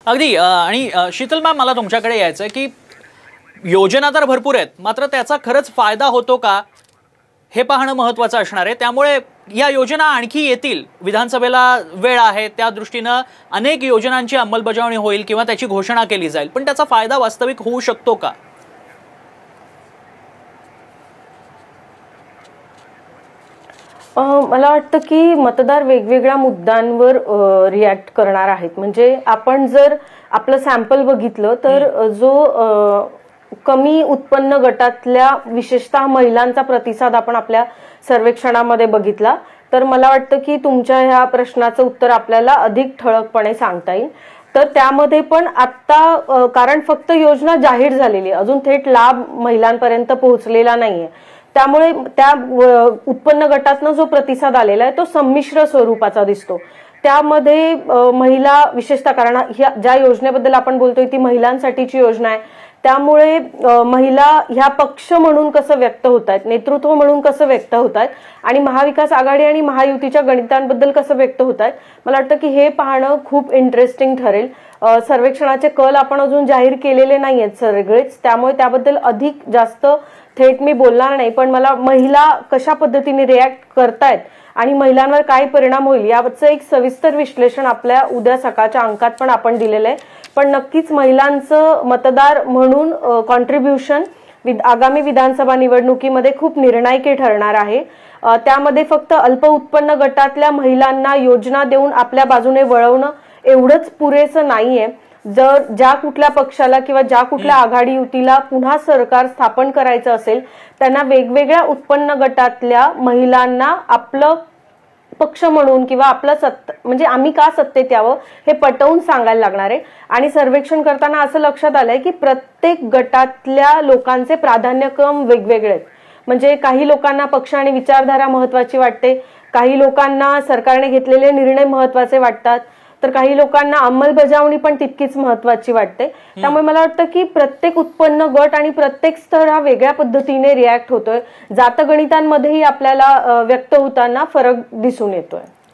अगदी आणि शीतल मॅम, मला तुमच्याकडे यायचं आहे की योजना तर भरपूर आहेत, मात्र त्याचा खरंच फायदा होतो का हे पाहणं महत्त्वाचं असणार आहे। त्यामुळे या योजना आणखी येतील, विधानसभेला वेळ आहे, त्या दृष्टीनं अनेक योजनांची अंमलबजावणी होईल किंवा त्याची घोषणा केली जाईल, पण त्याचा फायदा वास्तविक होऊ शकतो का? मला वाटतं की मतदार वेगवेगळ्या मुद्द्यांवर रिॲक्ट करणार आहेत। म्हणजे आपण जर आपलं सॅम्पल बघितलं तर जो कमी उत्पन्न गटातल्या विशेषतः महिलांचा प्रतिसाद आपण आपल्या सर्वेक्षणामध्ये बघितला, तर मला वाटतं की तुमच्या ह्या प्रश्नाचं उत्तर आपल्याला अधिक ठळकपणे सांगता येईल। तर त्यामध्ये पण आता कारण फक्त योजना जाहीर झालेली आहे, अजून थेट लाभ महिलांपर्यंत पोहोचलेला नाहीये, त्यामुळे त्या उत्पन्न गटातनं जो प्रतिसाद आलेला आहे तो संमिश्र स्वरूपाचा दिसतो। त्यामध्ये महिला विशेषतः, कारण ज्या योजनेबद्दल आपण बोलतोय ती महिलांसाठीची योजना आहे, त्यामुळे महिला ह्या पक्ष म्हणून कसं व्यक्त होत आहेत, नेतृत्व म्हणून कसं व्यक्त होत आहेत आणि महाविकास आघाडी आणि महायुतीच्या गणितांबद्दल कसं व्यक्त होत आहेत, मला वाटतं की हे पाहणं खूप इंटरेस्टिंग ठरेल। सर्वेक्षणाचे कल आपण अजून जाहीर केलेले नाही आहेत सगळेच, त्यामुळे त्याबद्दल अधिक जास्त थेट मी बोलणार नाही, पण मला महिला कशा पद्धतीने रिॲक्ट करतायत आणि महिलांवर काय परिणाम होईल यावरचं एक सविस्तर विश्लेषण आपल्या उद्या सकाळच्या अंकात पण आपण दिलेलं आहे। पण नक्कीच महिलांचं मतदार म्हणून कॉन्ट्रीब्युशन आगामी विधानसभा निवडणुकीमध्ये खूप निर्णायकी ठरणार आहे। त्यामध्ये फक्त अल्प उत्पन्न गटातल्या महिलांना योजना देऊन आपल्या बाजूने वळवणं एवढंच पुरेसं नाहीये। जर ज्या कुठल्या पक्षाला किंवा ज्या कुठल्या आघाडी युतीला पुन्हा सरकार स्थापन करायचं असेल, त्यांना वेगवेगळ्या उत्पन्न गटातल्या महिलांना आपलं पक्ष म्हणून किंवा आपलं म्हणजे आम्ही का सत्तेत यावं हे पटवून सांगायला लागणार आहे। आणि सर्वेक्षण करताना असं लक्षात आलंय की प्रत्येक गटातल्या लोकांचे प्राधान्यक्रम वेगवेगळे आहेत। म्हणजे काही लोकांना पक्ष आणि विचारधारा महत्वाची वाटते, काही लोकांना सरकारने घेतलेले निर्णय महत्वाचे वाटतात, तर काही लोकांना अंमलबजावणी पण तितकीच महत्वाची वाटते। त्यामुळे मला वाटतं की प्रत्येक उत्पन्न गट आणि प्रत्येक स्तर हा वेगळ्या पद्धतीने रिॲक्ट होतोय, जातगणितांमध्येही आपल्याला व्यक्त होताना फरक दिसून येतोय।